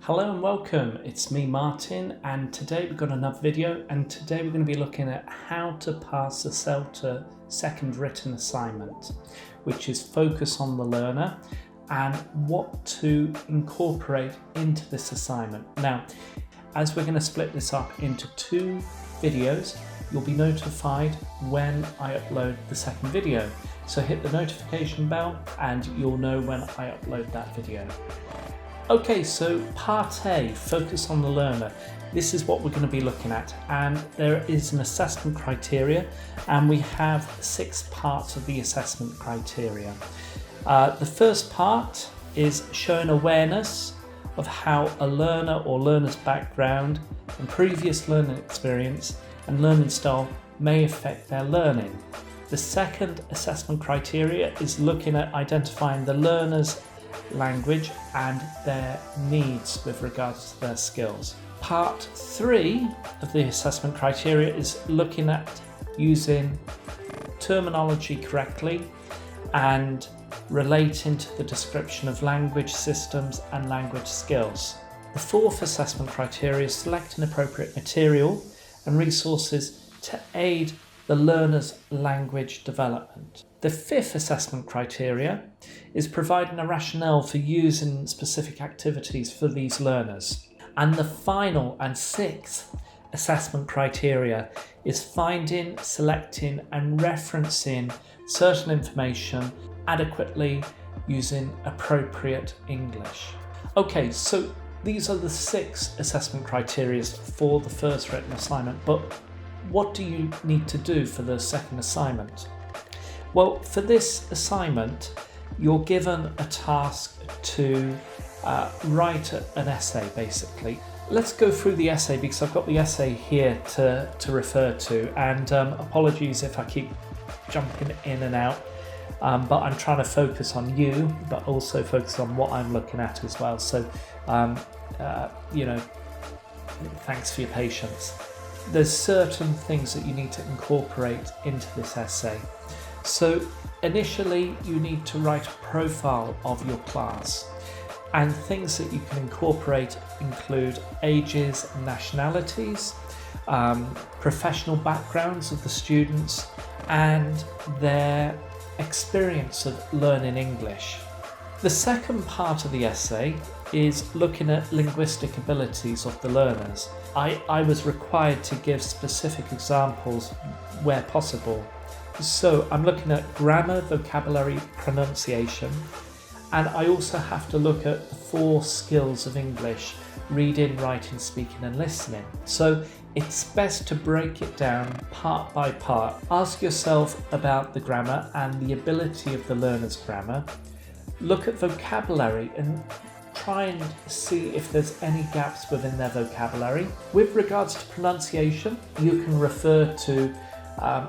Hello and welcome, it's me Martin, and today we've got another video, and today we're going to be looking at how to pass the CELTA second written assignment, which is focus on the learner and what to incorporate into this assignment. Now, as we're going to split this up into two videos, you'll be notified when I upload the second video. So hit the notification bell and you'll know when I upload that video. Okay, so part A, focus on the learner. This is what we're going to be looking at, and there is an assessment criteria, and we have 6 parts of the assessment criteria. The first part is showing awareness of how a learner or learner's background and previous learning experience and learning style may affect their learning. The second assessment criteria is looking at identifying the learner's language and their needs with regards to their skills. Part 3 of the assessment criteria is looking at using terminology correctly and relating to the description of language systems and language skills. The fourth assessment criteria is selecting appropriate material and resources to aid the learner's language development. The fifth assessment criteria is providing a rationale for using specific activities for these learners. And the final and sixth assessment criteria is finding, selecting and referencing certain information adequately using appropriate English. Okay, so these are the 6 assessment criteria for the first written assignment, but what do you need to do for the second assignment? Well, for this assignment, you're given a task to write an essay, basically. Let's go through the essay because I've got the essay here to refer to, and apologies if I keep jumping in and out, but I'm trying to focus on you, but also focus on what I'm looking at as well. So, thanks for your patience. There's certain things that you need to incorporate into this essay. So initially you need to write a profile of your class, and things that you can incorporate include ages and nationalities, professional backgrounds of the students and their experience of learning English. The second part of the essay is looking at linguistic abilities of the learners. I was required to give specific examples where possible. So I'm looking at grammar, vocabulary, pronunciation, and I also have to look at the 4 skills of English: reading, writing, speaking and listening. So it's best to break it down part by part. Ask yourself about the grammar and the ability of the learner's grammar. Look at vocabulary and try and see if there's any gaps within their vocabulary. With regards to pronunciation, you can refer to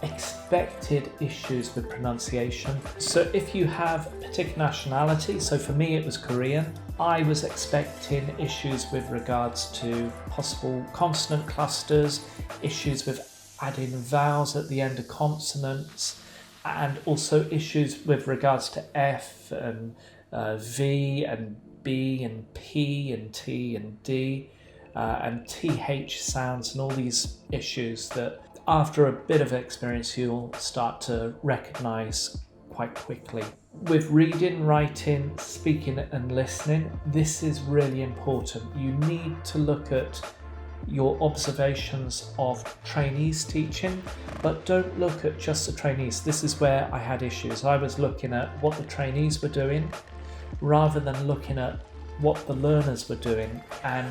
expected issues with pronunciation. So if you have a particular nationality, so for me it was Korean, I was expecting issues with regards to possible consonant clusters, issues with adding vowels at the end of consonants, and also issues with regards to F and V and B and P and T and D and TH sounds, and all these issues that after a bit of experience you'll start to recognise quite quickly. With reading, writing, speaking and listening, this is really important. You need to look at your observations of trainees teaching, but don't look at just the trainees. This is where I had issues. I was looking at what the trainees were doing rather than looking at what the learners were doing, and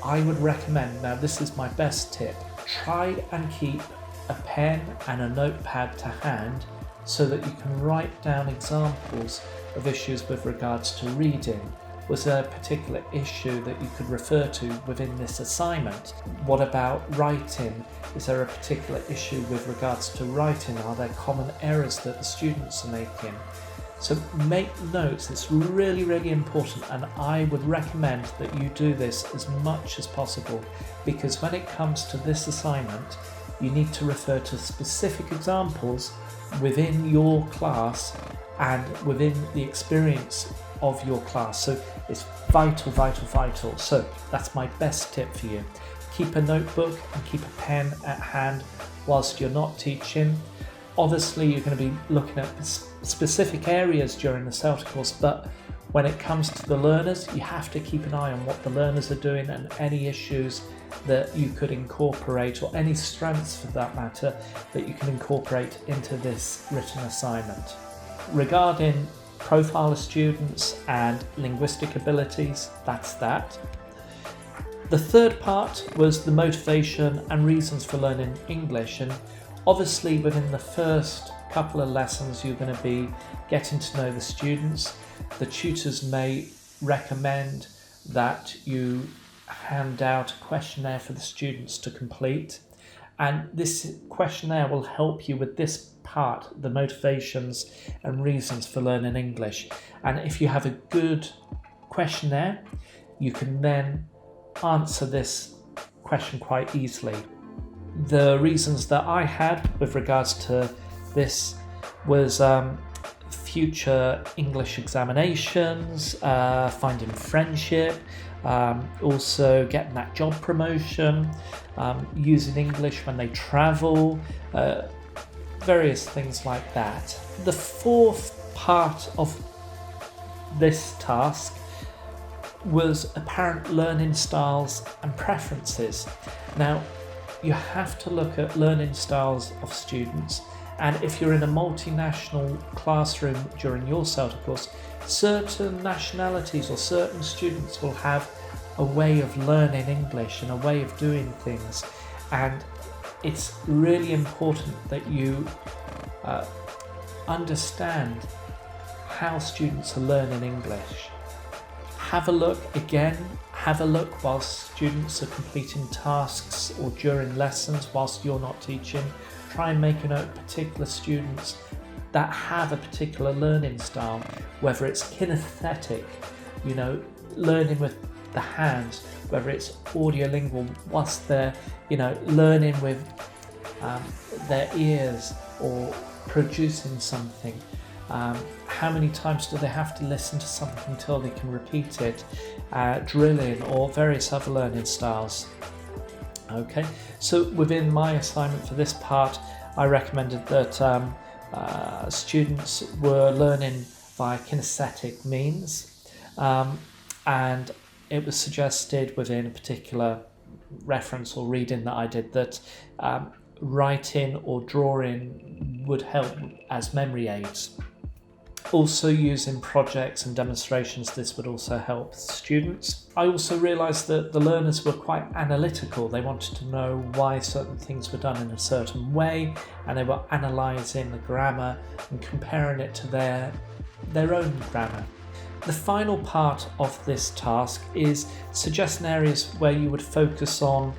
I would recommend, now this is my best tip, try and keep a pen and a notepad to hand so that you can write down examples of issues with regards to reading. Was there a particular issue that you could refer to within this assignment? What about writing? Is there a particular issue with regards to writing? Are there common errors that the students are making? So make notes, it's really, really important, and I would recommend that you do this as much as possible, because when it comes to this assignment, you need to refer to specific examples within your class and within the experience of your class. So is vital, vital, vital. So that's my best tip for you. Keep a notebook and keep a pen at hand whilst you're not teaching. Obviously, you're going to be looking at specific areas during the CELTA course, but when it comes to the learners, you have to keep an eye on what the learners are doing and any issues that you could incorporate, or any strengths for that matter, that you can incorporate into this written assignment. Regarding profile of students and linguistic abilities, that's that. The third part was the motivation and reasons for learning English, and obviously within the first couple of lessons you're going to be getting to know the students. The tutors may recommend that you hand out a questionnaire for the students to complete, and this questionnaire will help you with this part, the motivations and reasons for learning English. And if you have a good questionnaire, you can then answer this question quite easily. The reasons that I had with regards to this was future English examinations, finding friendship, also getting that job promotion, using English when they travel, various things like that. The fourth part of this task was apparent learning styles and preferences. Now, you have to look at learning styles of students, and if you're in a multinational classroom during your CELTA course, certain nationalities or certain students will have a way of learning English and a way of doing things, and it's really important that you understand how students are learning English. Have a look whilst students are completing tasks or during lessons whilst you're not teaching. Try and make a note of particular students that have a particular learning style, whether it's kinesthetic, learning with the hands, whether it's audiolingual whilst they're, learning with their ears or producing something. How many times do they have to listen to something until they can repeat it, drilling, or various other learning styles. Okay, so within my assignment for this part, I recommended that students were learning via kinesthetic means, and it was suggested within a particular reference or reading that I did that writing or drawing would help as memory aids. Also, using projects and demonstrations, this would also help students. I also realised that the learners were quite analytical. They wanted to know why certain things were done in a certain way, and they were analysing the grammar and comparing it to their own grammar. The final part of this task is suggesting areas where you would focus on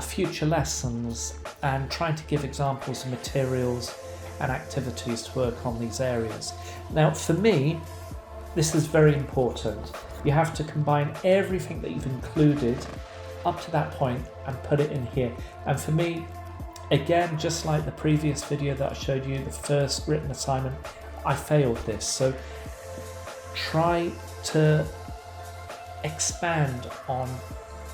future lessons and trying to give examples of materials and activities to work on these areas. Now, for me, this is very important. You have to combine everything that you've included up to that point and put it in here. And for me, again, just like the previous video that I showed you, the first written assignment, I failed this. So try to expand on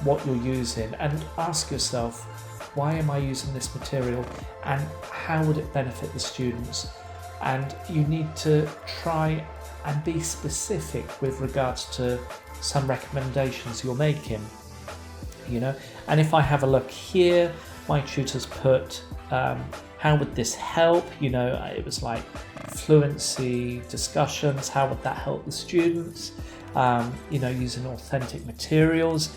what you're using and ask yourself, why am I using this material and how would it benefit the students? And you need to try and be specific with regards to some recommendations you're making, and if I have a look here, my tutors put how would this help, it was like fluency discussions, how would that help the students, using authentic materials.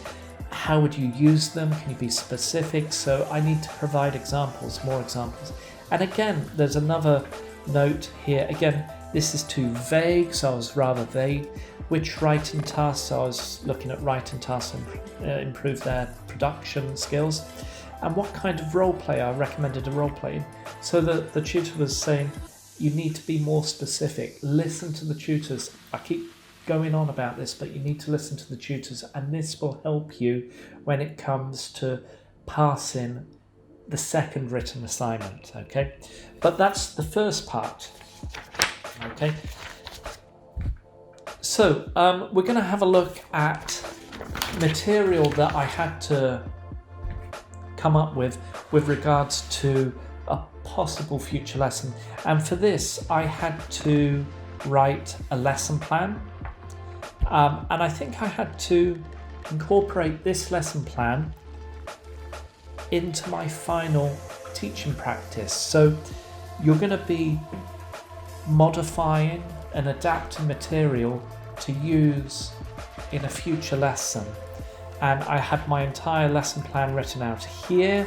How would you use them? Can you be specific? So I need to provide examples, more examples. And again, there's another note here. Again, this is too vague, so I was rather vague. Which writing tasks? So I was looking at writing tasks and improve their production skills. And what kind of role play? I recommended a role play. So the tutor was saying, you need to be more specific. Listen to the tutors. I keep going on about this, but you need to listen to the tutors, and this will help you when it comes to passing the second written assignment. Okay, but that's the first part. Okay, So we're going to have a look at material that I had to come up with regards to a possible future lesson, and for this I had to write a lesson plan, and I think I had to incorporate this lesson plan into my final teaching practice. So you're going to be modifying and adapting material to use in a future lesson, and I had my entire lesson plan written out here,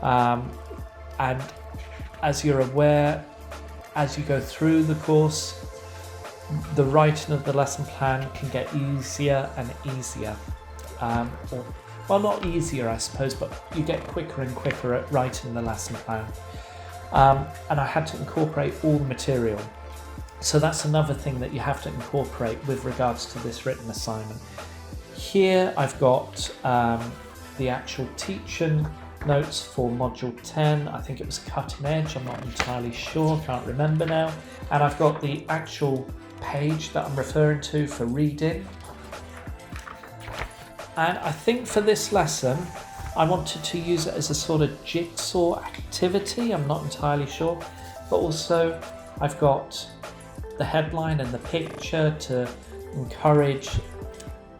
and as you're aware, as you go through the course, the writing of the lesson plan can get easier and easier, well, not easier I suppose, but you get quicker and quicker at writing the lesson plan, and I had to incorporate all the material. So that's another thing that you have to incorporate with regards to this written assignment. Here I've got the actual teaching notes for module 10. I think it was cutting edge, I'm not entirely sure, can't remember now. And I've got the actual page that I'm referring to for reading. And I think for this lesson I wanted to use it as a sort of jigsaw activity, I'm not entirely sure, but also I've got the headline and the picture to encourage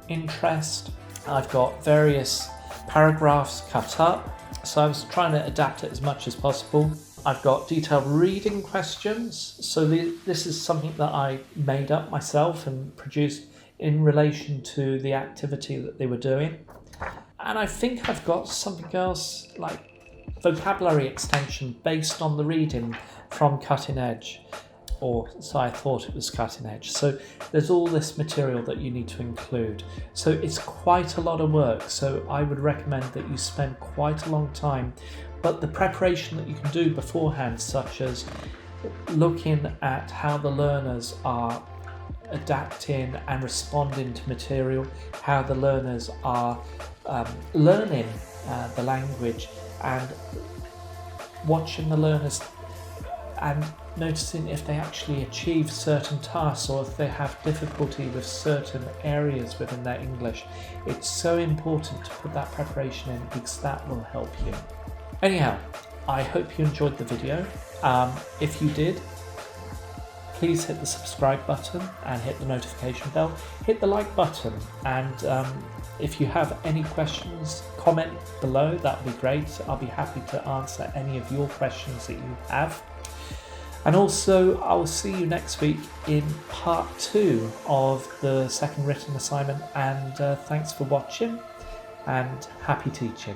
interest. I've got various paragraphs cut up, so I was trying to adapt it as much as possible. I've got detailed reading questions, so this is something that I made up myself and produced in relation to the activity that they were doing. And I think I've got something else like vocabulary extension based on the reading from Cutting Edge. Or so I thought it was Cutting Edge. So there's all this material that you need to include. So it's quite a lot of work. So I would recommend that you spend quite a long time. But the preparation that you can do beforehand, such as looking at how the learners are adapting and responding to material, how the learners are learning the language, and watching the learners and noticing if they actually achieve certain tasks or if they have difficulty with certain areas within their English. It's so important to put that preparation in because that will help you. Anyhow, I hope you enjoyed the video. If you did, please hit the subscribe button and hit the notification bell. Hit the like button, and if you have any questions, comment below, that would be great. I'll be happy to answer any of your questions that you have. And also, I will see you next week in part 2 of the second written assignment, and thanks for watching and happy teaching.